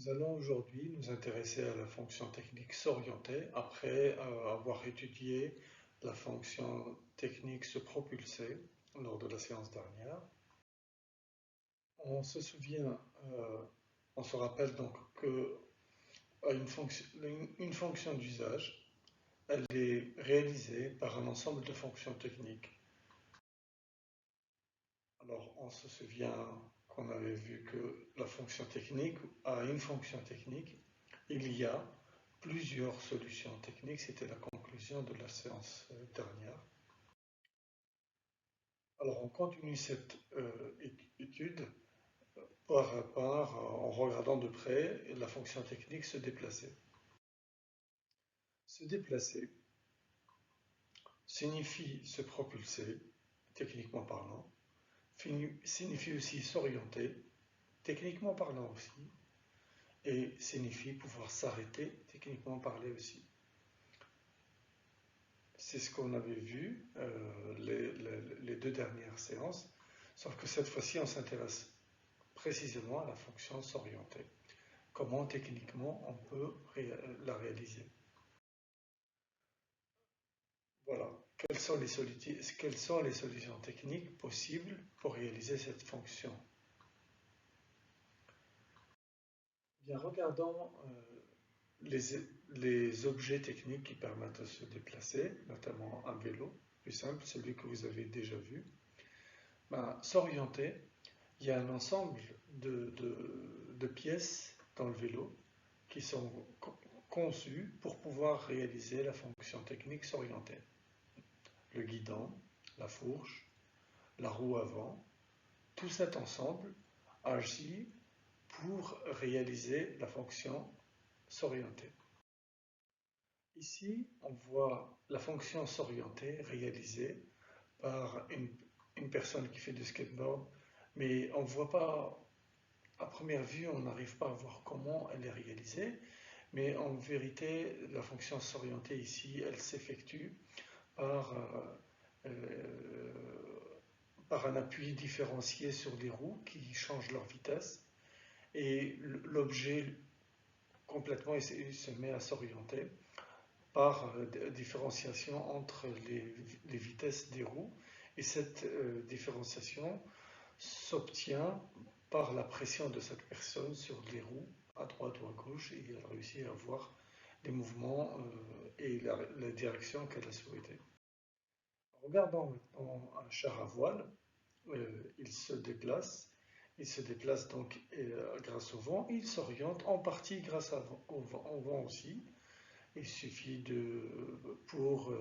Nous allons aujourd'hui nous intéresser à la fonction technique s'orienter après avoir étudié la fonction technique se propulser lors de la séance dernière. On se souvient, on se rappelle donc que une fonction d'usage, elle est réalisée par un ensemble de fonctions techniques. Alors on se souvient qu'on avait vu que la fonction technique a une fonction technique. Il y a plusieurs solutions techniques, c'était la conclusion de la séance dernière. Alors on continue cette étude en regardant de près la fonction technique se déplacer. Se déplacer signifie se propulser, techniquement parlant, signifie aussi s'orienter, techniquement parlant aussi, et signifie pouvoir s'arrêter, techniquement parler aussi. C'est ce qu'on avait vu les deux dernières séances, sauf que cette fois-ci, on s'intéresse précisément à la fonction s'orienter. Comment techniquement on peut la réaliser. Voilà. Quelles sont les solutions techniques possibles pour réaliser cette fonction? Bien, regardons les objets techniques qui permettent de se déplacer, notamment un vélo, plus simple, celui que vous avez déjà vu. Ben, s'orienter, il y a un ensemble de pièces dans le vélo qui sont conçues pour pouvoir réaliser la fonction technique s'orienter. Le guidon, la fourche, la roue avant, tout cet ensemble agit pour réaliser la fonction s'orienter. Ici, on voit la fonction s'orienter réalisée par une personne qui fait du skateboard, mais on ne voit pas, à première vue, on n'arrive pas à voir comment elle est réalisée, mais en vérité, la fonction s'orienter ici, elle s'effectue par, par un appui différencié sur les roues qui changent leur vitesse, et l'objet complètement se met à s'orienter par différenciation entre les vitesses des roues. Et cette différenciation s'obtient par la pression de cette personne sur les roues, à droite ou à gauche, et elle réussit à avoir les mouvements et la direction qu'elle a souhaité. Regardons maintenant un char à voile. Il se déplace. Il se déplace donc grâce au vent. Il s'oriente en partie grâce au vent aussi. Il suffit pour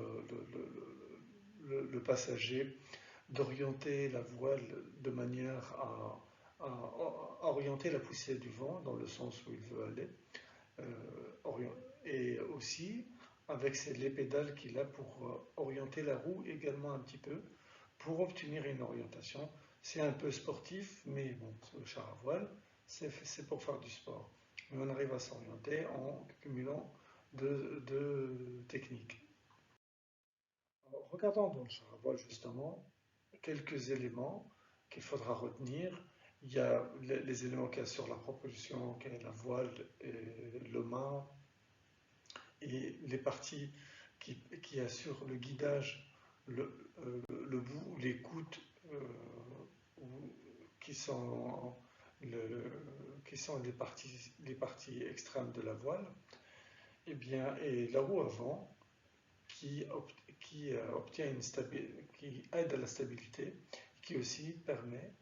le passager d'orienter la voile de manière à orienter la poussée du vent dans le sens où il veut aller. Et aussi avec les pédales qu'il a pour orienter la roue également un petit peu pour obtenir une orientation. C'est un peu sportif, mais bon, le char à voile, c'est pour faire du sport. Mais on arrive à s'orienter en cumulant de techniques. Alors, regardons dans le char à voile justement quelques éléments qu'il faudra retenir. Il y a les éléments qu'il y a sur la propulsion, qui est la voile, et le mât, et les parties qui assurent le guidage, le bout, les coudes qui sont, qui sont les parties extrêmes de la voile, et la roue avant qui aide à la stabilité, qui aussi permet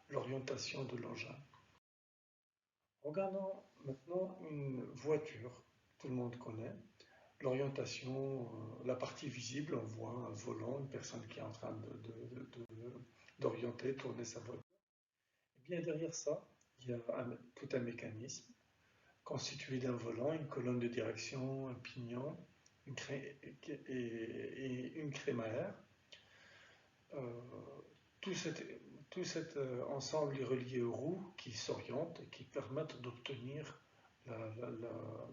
l'orientation de l'engin. Regardons maintenant une voiture, tout le monde connaît. L'orientation, la partie visible, on voit un volant, une personne qui est en train d'orienter, tourner sa voiture. Et bien derrière ça, il y a tout un mécanisme constitué d'un volant, une colonne de direction, un pignon et une crémaillère. Tout cet ensemble est relié aux roues qui s'orientent et qui permettent d'obtenir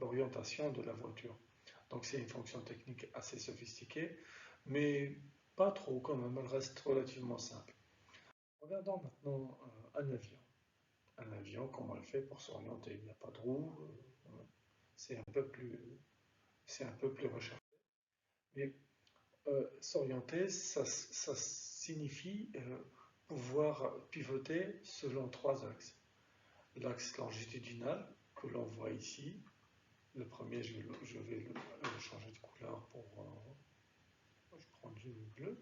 l'orientation de la voiture. Donc c'est une fonction technique assez sophistiquée, mais pas trop quand même, elle reste relativement simple. Regardons maintenant un avion. un avion, comment elle fait pour s'orienter. Il n'y a pas de roue, c'est un peu plus, c'est un peu plus recherché. Mais s'orienter, ça signifie pouvoir pivoter selon trois axes. L'axe longitudinal, que l'on voit ici. Le premier, je vais le changer de couleur pour... je prends du bleu.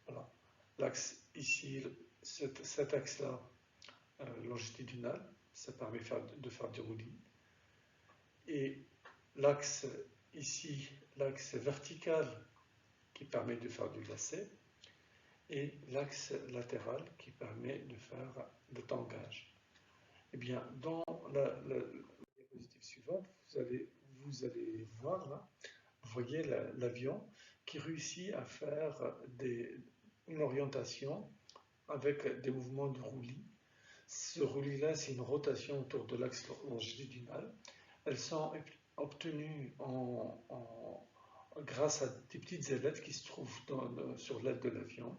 Voilà. L'axe ici, cet axe-là, longitudinal, ça permet de faire du roulis. Et l'axe ici, l'axe vertical, qui permet de faire du lacet. Et l'axe latéral, qui permet de faire le tangage. Eh bien, dans la diapositive suivante, vous allez voir là, vous voyez l'avion qui réussit à faire une orientation avec des mouvements de roulis. Ce roulis-là, c'est une rotation autour de l'axe longitudinal. Elles sont obtenues grâce à des petites ailettes qui se trouvent sur l'aile de l'avion.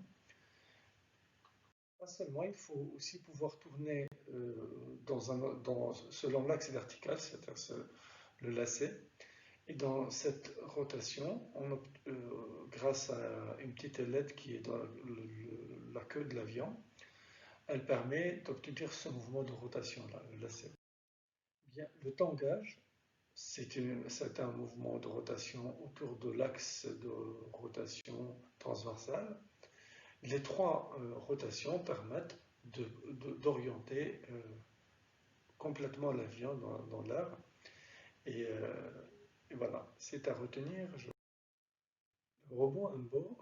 Pas seulement, il faut aussi pouvoir tourner selon l'axe vertical, c'est-à-dire le lacet. Et dans cette rotation, grâce à une petite ailette qui est dans la queue de l'avion, elle permet d'obtenir ce mouvement de rotation-là, le lacet. Bien, le tangage, c'est un mouvement de rotation autour de l'axe de rotation transversale. Les trois rotations permettent d'orienter complètement l'avion dans l'air. Et voilà, c'est à retenir. Le robot Ambo,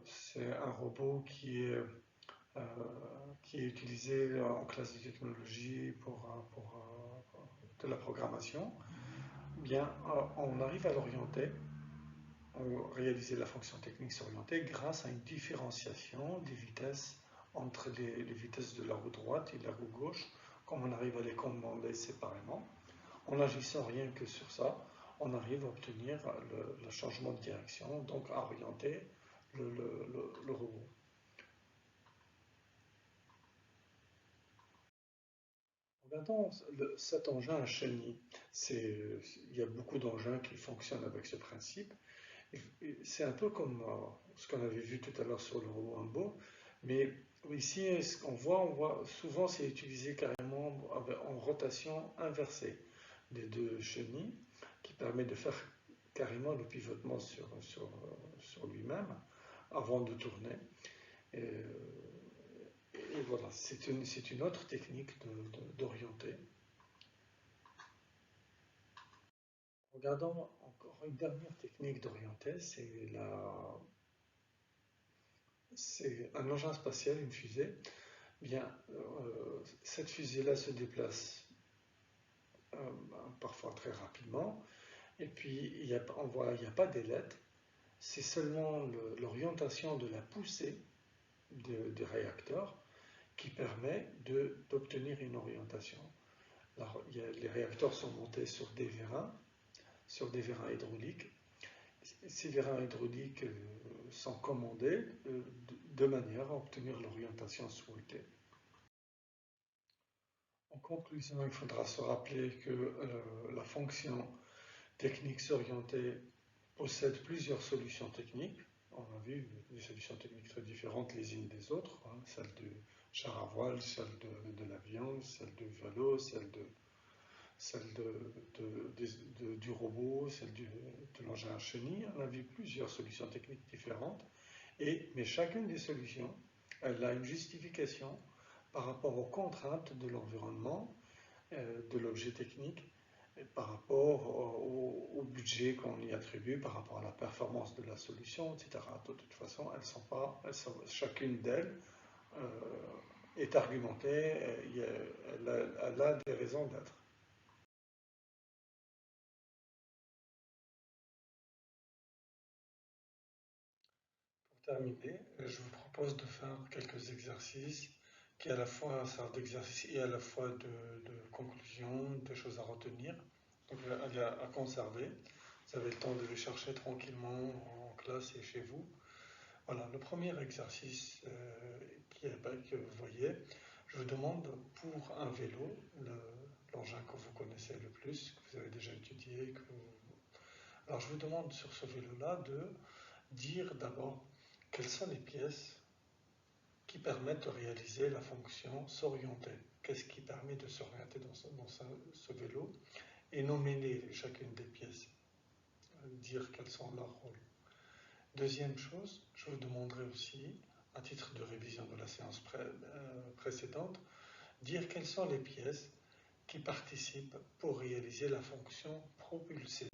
c'est un robot qui est utilisé en classe de technologie pour de la programmation. Bien, on arrive à l'orienter, réaliser la fonction technique s'orienter grâce à une différenciation des vitesses entre les vitesses de la roue droite et de la roue gauche, comme on arrive à les commander séparément. En agissant rien que sur ça, on arrive à obtenir le changement de direction, donc à orienter le robot. Regardons cet engin à chenille. Il y a beaucoup d'engins qui fonctionnent avec ce principe. C'est un peu comme ce qu'on avait vu tout à l'heure sur le robot Ambo, mais ici, ce qu'on voit souvent, c'est utilisé carrément en rotation inversée des deux chenilles, qui permet de faire carrément le pivotement sur lui-même avant de tourner. Et voilà, c'est une autre technique d'orienter. Regardons encore une dernière technique d'orienter, c'est un engin spatial, une fusée. Bien, cette fusée-là se déplace parfois très rapidement, et puis on voit il n'y a pas d'ailette, c'est seulement l'orientation de la poussée des réacteurs qui permet d'obtenir une orientation. Alors, les réacteurs sont montés sur des vérins hydrauliques. Ces vérins hydrauliques sont commandés de manière à obtenir l'orientation souhaitée. En conclusion, il faudra se rappeler que la fonction technique s'orienter possède plusieurs solutions techniques. On a vu des solutions techniques très différentes les unes des autres, hein, celle du char à voile, celle de l'avion, celle du vélo, celle du robot, celle de l'engin à chenille. On a vu plusieurs solutions techniques différentes, mais chacune des solutions, elle a une justification par rapport aux contraintes de l'environnement, de l'objet technique, par rapport au budget qu'on y attribue, par rapport à la performance de la solution, etc. De toute façon, chacune d'elles est argumentée, elle a des raisons d'être. Pour terminer, je vous propose de faire quelques exercices qui à la fois servent d'exercice et à la fois de conclusion, de choses à retenir, donc à conserver. Vous avez le temps de les chercher tranquillement en classe et chez vous. Voilà, le premier exercice que vous voyez, Je vous demande pour un vélo, l'engin que vous connaissez le plus, que vous avez déjà étudié, alors je vous demande sur ce vélo-là de dire d'abord quelles sont les pièces qui permettent de réaliser la fonction s'orienter. Qu'est-ce qui permet de s'orienter dans ce vélo et nommer chacune des pièces, dire quels sont leurs rôles. Deuxième chose, je vous demanderai aussi, à titre de révision de la séance précédente, dire quelles sont les pièces qui participent pour réaliser la fonction propulser.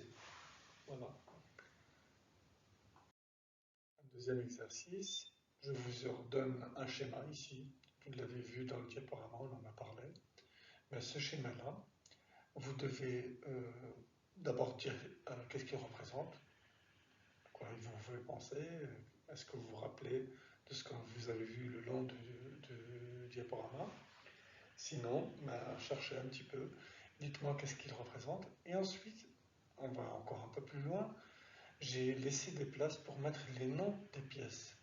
Voilà. Un deuxième exercice, je vous donne un schéma ici. Vous l'avez vu dans le diaporama, on en a parlé. Mais ce schéma-là, vous devez d'abord dire qu'est-ce qu'il représente, à quoi vous pouvez penser, est-ce que vous vous rappelez de ce que vous avez vu le long du diaporama. Sinon, cherchez un petit peu, dites-moi qu'est-ce qu'il représente. Et ensuite, on va encore un peu plus loin, j'ai laissé des places pour mettre les noms des pièces.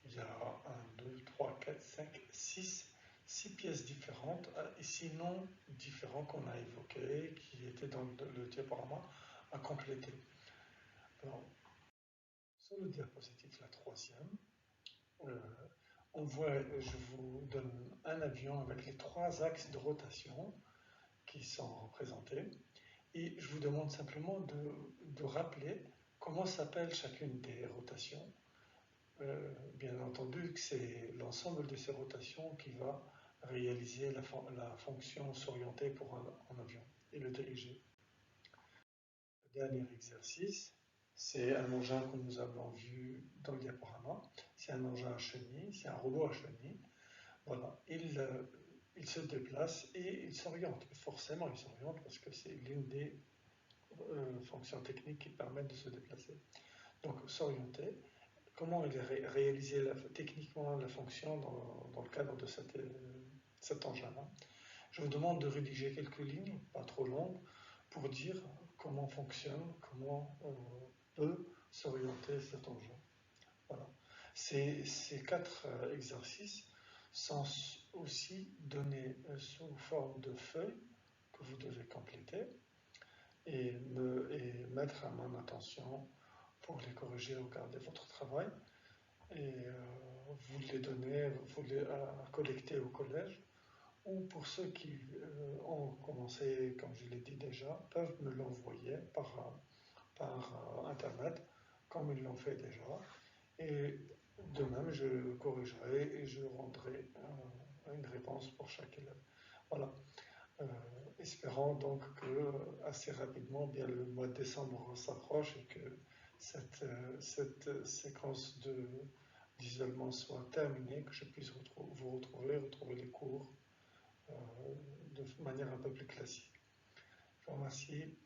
Il y a 1, 2, 3, 4, 5, 6 pièces différentes et 6 noms différents qu'on a évoqués, qui étaient dans le diaporama à compléter. Alors, sur le diapositive, la troisième, on voit, je vous donne un avion avec les 3 axes de rotation qui sont représentés. Et je vous demande simplement de rappeler comment s'appelle chacune des rotations. Bien entendu que c'est l'ensemble de ces rotations qui va réaliser la fonction s'orienter pour un avion et le diriger. Le dernier exercice, c'est un engin que nous avons vu dans le diaporama. C'est un engin à chenilles, c'est un robot à chenilles. Voilà, il se déplace et il s'oriente. Forcément, il s'oriente parce que c'est l'une des fonctions techniques qui permettent de se déplacer. Donc, s'orienter. Comment réaliser techniquement la fonction dans le cadre de cet engin-là. Je vous demande de rédiger quelques lignes, pas trop longues, pour dire comment fonctionne, comment on peut s'orienter cet engin. Voilà. Ces 4 exercices sont aussi donnés sous forme de feuilles que vous devez compléter et mettre à mon attention pour les corriger au regard de votre travail. Et vous les donnez, vous les collectez au collège, ou pour ceux qui ont commencé, comme je l'ai dit déjà, peuvent me l'envoyer par Internet, comme ils l'ont fait déjà. Et de même, je corrigerai et je rendrai une réponse pour chaque élève. Voilà. Espérant donc que assez rapidement, bien le mois de décembre s'approche et que cette séquence d'isolement soit terminée, que je puisse vous retrouver les cours de manière un peu plus classique. Je vous remercie.